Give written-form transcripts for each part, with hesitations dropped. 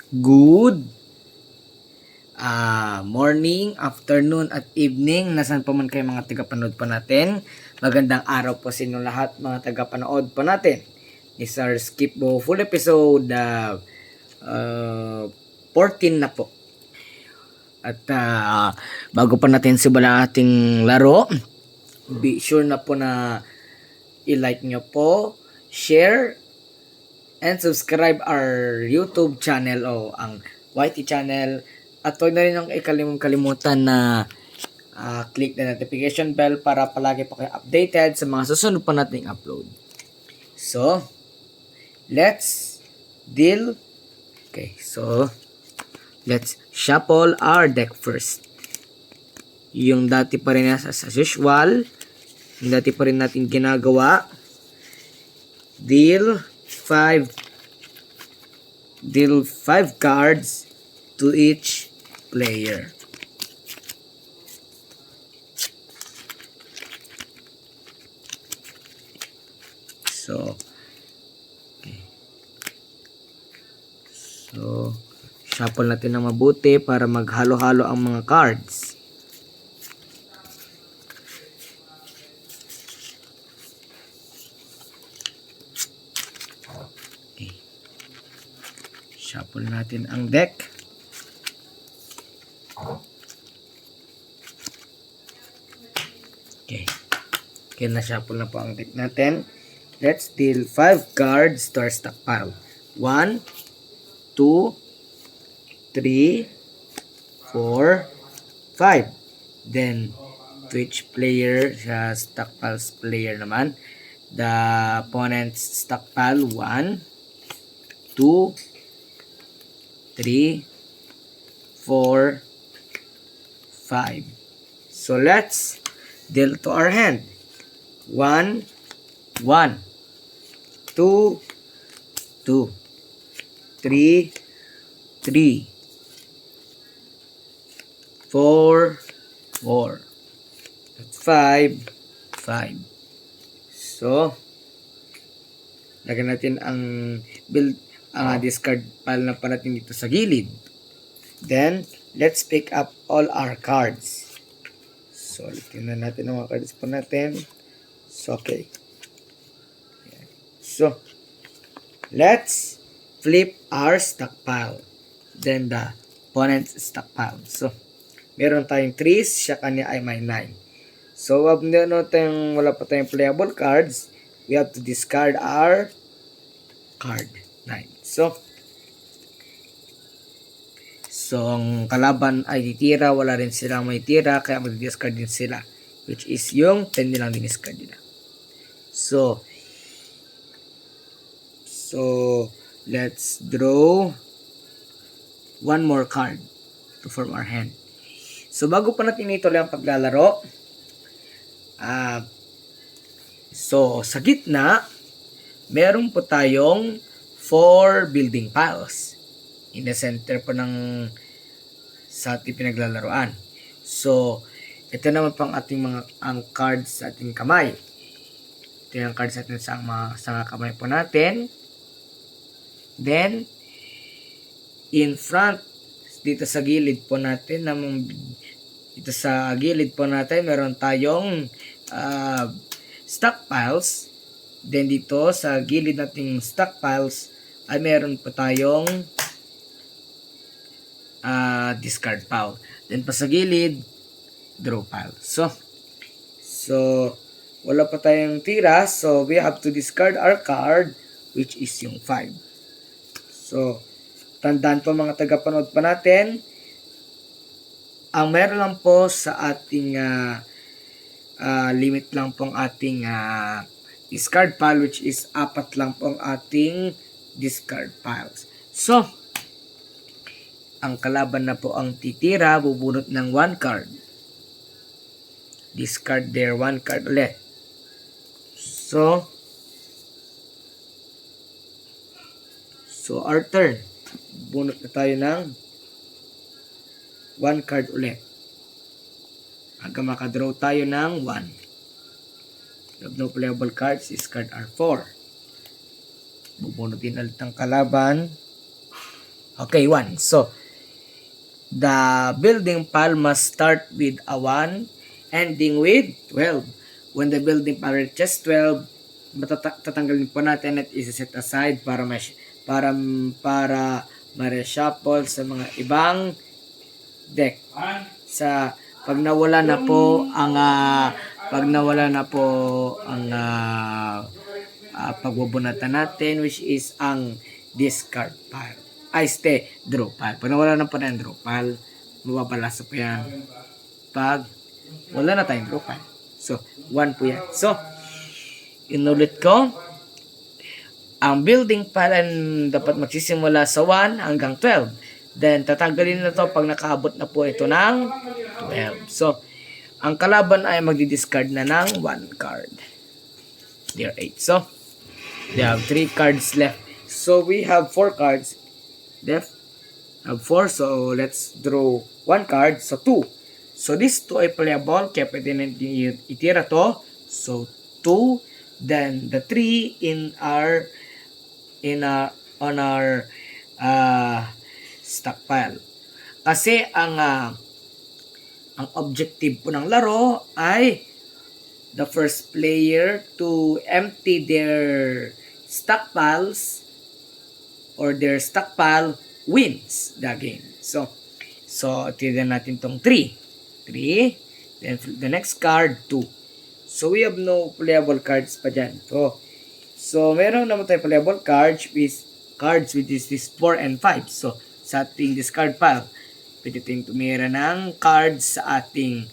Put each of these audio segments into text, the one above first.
Good morning, afternoon at evening. Nasaan pa man kayo mga tagapanood pa natin. Magandang araw po sa inyo lahat mga tagapanood pa natin. This is Skip Bo full episode 14 na po. At bago pa natin simulan ating laro, be sure na po na i-like nyo po, share, and subscribe our YouTube channel o ang YT channel. At huwag na rin ang kalimutan na click the notification bell para palagi po kayo updated sa mga susunod pa nating upload. So, let's deal. Okay, so let's shuffle our deck first. Yung dati pa rin as usual, yung dati pa rin natin ginagawa. Deal 5 cards to each player. So, okay. So, shuffle natin ng mabuti para maghalo-halo ang mga cards. Okay. Shuffle natin ang deck. Okay. Okay, na-shuffle na po ang deck natin. Let's deal 5 cards to our stockpile. 1, 2, 3, 4, 5. Then, to each player, sa stockpiles player naman, the opponent's stockpile 1, 2, 3, 4, 5. So, let's deal to our hand. 1, 1, 2, 2, 3, 3, 4, 4. That's 5, 5. So, lagyan natin ang discard pile na pa natin dito sa gilid. Then, let's pick up all our cards. So, tingnan natin ang mga cards pa natin. So, okay. So, let's flip our stockpile. Then, the opponent's stockpile. So, meron tayong 3, siya kanya ay may 9. So, wala pa tayong playable cards, we have to discard our card 9. So, ang kalaban ay titira, wala rin silang may tira, kaya mag-discard din sila. Which is yung 10 nilang diniscard nila. So, let's draw one more card to form our hand. So, bago pa natin ituloy ang paglalaro, so, sa gitna, meron po tayong 4 building piles. In the center po ng sa ating pinaglalaroan. So, ito naman pang ating ang cards sa ating kamay. Ito yung cards natin sa mga kamay po natin. Then, in front, dito sa gilid po natin, meron tayong stockpiles. Then, dito sa gilid nating stockpiles, ay meron po tayong discard pile. Then, pa sa gilid, draw pile. So, wala pa tayong tira. So, we have to discard our card, which is yung 5. So, tandaan po mga tagapanood pa natin, ang meron lang po sa ating limit lang pong ating discard pile, which is 4 lang pong ating discard piles. So, ang kalaban na po ang titira, bubunot ng 1 card. Discard their 1 card ulit. So, our turn. Bunot na tayo ng 1 card ulit. Hanggang makadraw tayo ng 1. Have no playable cards, discard R4. Bubunutin ulit ang kalaban. Okay, 1. So, the building pile must start with a 1, ending with 12. When the building pile reaches 12, tatanggalin po natin at isa-set aside para ma-reshuffle sa mga ibang deck. Sa pag nawala na po ang pagbubunatan natin, which is ang discard pile. Draw pile. Pag nawala na po na yung draw pile, mababalasa po yan pag wala na tayong draw pile. So, 1 po yan. So, inulit ko, ang building pile dapat magsisimula sa 1 hanggang 12. Then, tatanggalin na to pag nakaabot na po ito ng 12. So, ang kalaban ay magdi-discard na ng 1 card. There 8. So, they have 3 cards left. So, we have 4 cards left. Have 4. So, let's draw 1 card. So, 2. So, this 2 ay playable. Kaya pwede natin itira to. So, 2. Then, the 3 on our stockpile. Kasi ang objective po ng laro ay the first player to empty their stockpiles or their stockpile wins the game. So tignan natin tong 3. Then the next card 2. So we have no playable cards pa dyan. So meron naman tayo playable cards which is this 4 and 5. So sa ating discard pile, pwede tayong tumira ng cards sa ating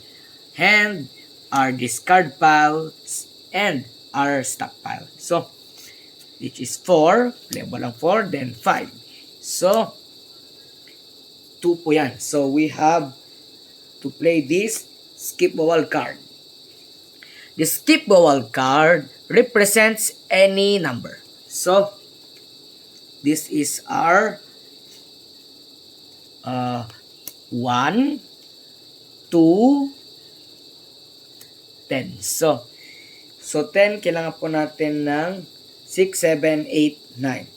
hand, our discard piles, and our stockpile. So, which is 4, playable lang 4, then 5. So, 2 po yan. So, we have to play this skip bawal card. The skip bawal card represents any number. So, this is our 1, 2, 10. So 10, kailangan po natin ng 6, 7, 8, 9.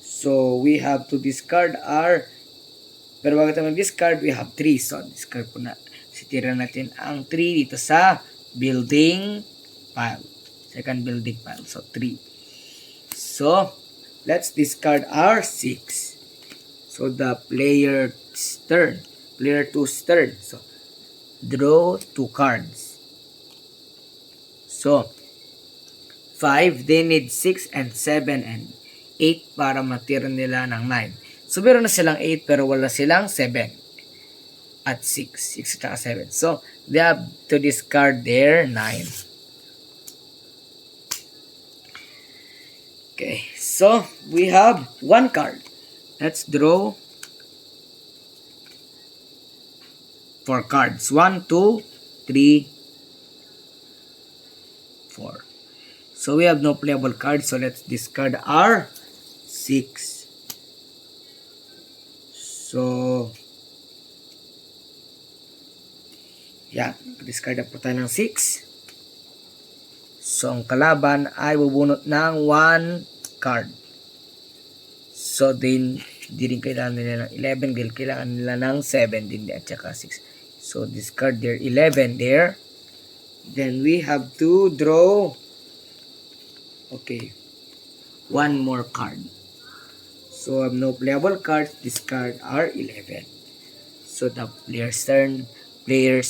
So, we have to discard pero bago tayo mag-discard, we have 3. So, discard po na. Sitira natin ang 3 dito sa building pile. Second building pile. So, 3. So, let's discard our 6. So, the player's turn. Player 2's turn. So, draw 2 cards. So, 5, they need 6 and 7 and 8 para matira nila ng 9. So, meron na silang 8 pero wala silang 7 at 6. 6 at 7. So, they have to discard their 9. Okay. So, we have 1 card. Let's draw 4 cards. 1, 2, 3, 4. So, we have no playable cards. So, let's discard our 6. So, yan. Discard na po tayo ng 6. So, ang kalaban ay bubunot ng 1 card. So, di rin kailangan nila ng 11. Dahil kailangan nila ng 7 din at saka 6. So, discard their 11 there. Then, we have to draw 1 more card. So, I have no playable cards. Discard our 11. So, the player's turn. Player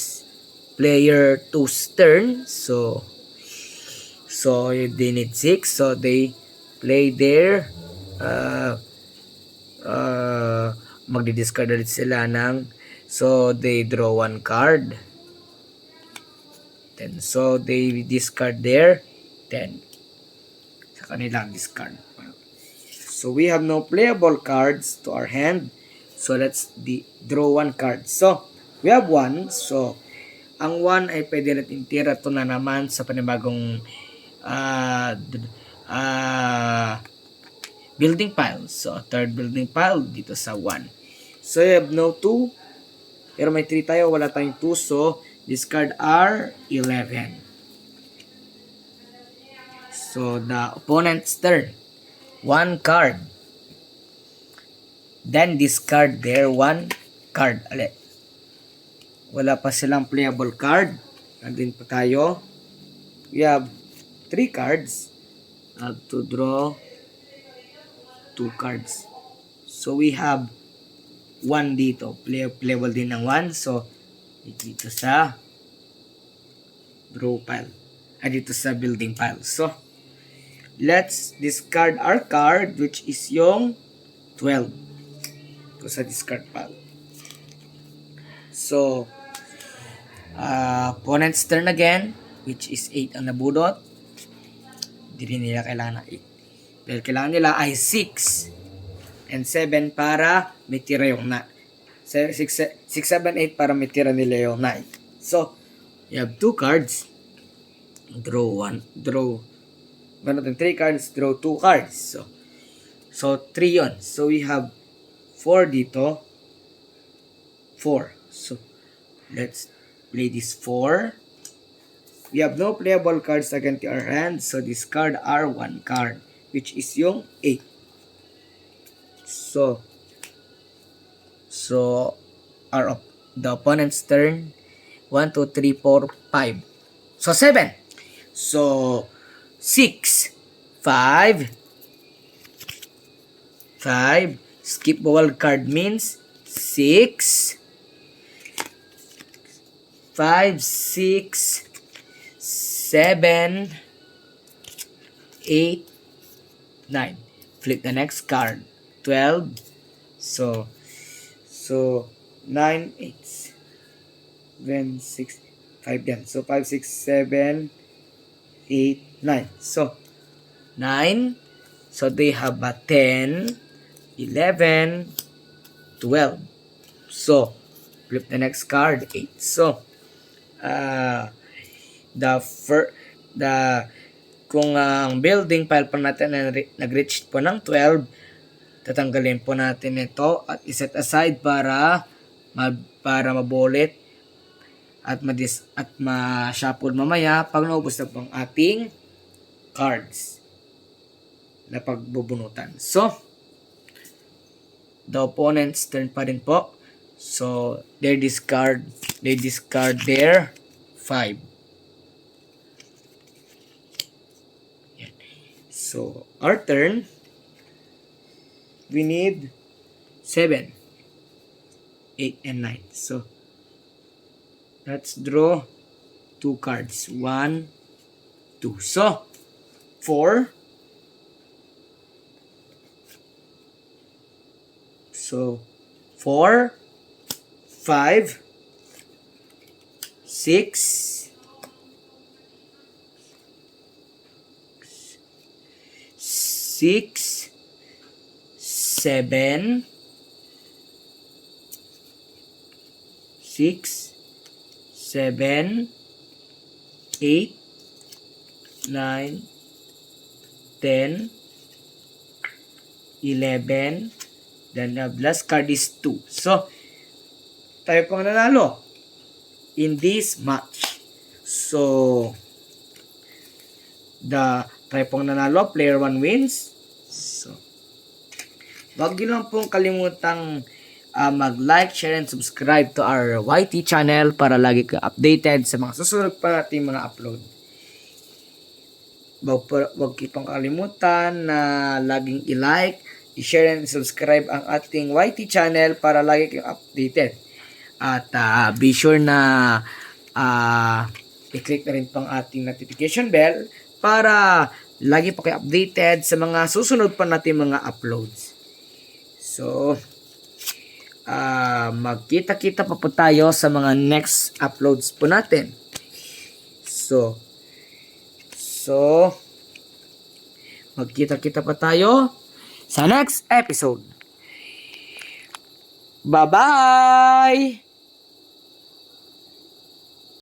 2's turn. So, they need 6. So, they play their magdi-discard ulit sila ng, so they draw 1 card. Then, so they discard their 10 sa kanilang discard. So, we have no playable cards to our hand. So, let's draw 1 card. So, we have 1. So, ang 1 ay pwede natin tira. Ito na naman sa panibagong building pile. So, third building pile dito sa 1. So, you have no 2. Pero may 3 tayo. Wala tayong 2. So, discard our 11. So, the opponent's turn. 1 card. Then discard their one card. Ulit. Wala pa silang playable card. Nandun pa tayo. We have 3 cards. I have to draw 2 cards. So we have 1 dito. Playable din ng 1. So dito sa draw pile. Dito sa building pile. So let's discard our card, which is yung 12. Ito sa discard pile. So opponent's turn again, which is 8 ang nabudot. Hindi rin nila kailangan ng 8. Dahil kailangan nila ay 6 and 7 para may tira yung 6, 7, 8 para may tira nila yung 9. So, you have 2 cards. Draw 1. Draw. Meron natin 3 cards. Draw 2 cards. So 3 yun. So, we have 4 dito. 4. So, let's play this 4. We have no playable cards against our hand, so discard our 1 card, which is yung 8. So the opponent's turn, 1, 2, 3, 4, 5. So 7. So 6, 5. Skip wild card means 6. 5, 6, 7, 8, 9. Flip the next card. 12. So 9, 8, 7, 6, 5 yan. So 5, 6, 7, 8, 9. So 9. So they have a 10, 11, 12. So flip the next card. 8. So kung ang building pile po natin nag-reach po ng 12, tatanggalin po natin ito at iset aside para mabulit at ma-shuffle mamaya pag naubos na po ang ating cards na pagbubunutan. So, the opponent's turn pa rin po. So, they discard their 5. Yan. So, our turn, we need 7, 8, and 9. So, let's draw 2 cards. 1, 2. So, 4. So, 4, 5, 6, 7, 8, 9, 10, 11, then the last card is 2. So, tayo pong nanalo in this match. So, tayo pong nanalo, player 1 wins. So, wag niyo lang pong kalimutang mag-like, share, and subscribe to our YT channel para lagi ka updated sa mga susunod pa nating mga upload. Wag niyo pong kalimutan na laging i-like, i-share, and subscribe ang ating YT channel para lagi kayong updated. At be sure na i-click na rin pang ating notification bell para lagi po kayo updated sa mga susunod pa natin mga uploads. So, magkita-kita pa po tayo sa mga next uploads po natin. So magkita-kita pa tayo sa next episode. Bye-bye!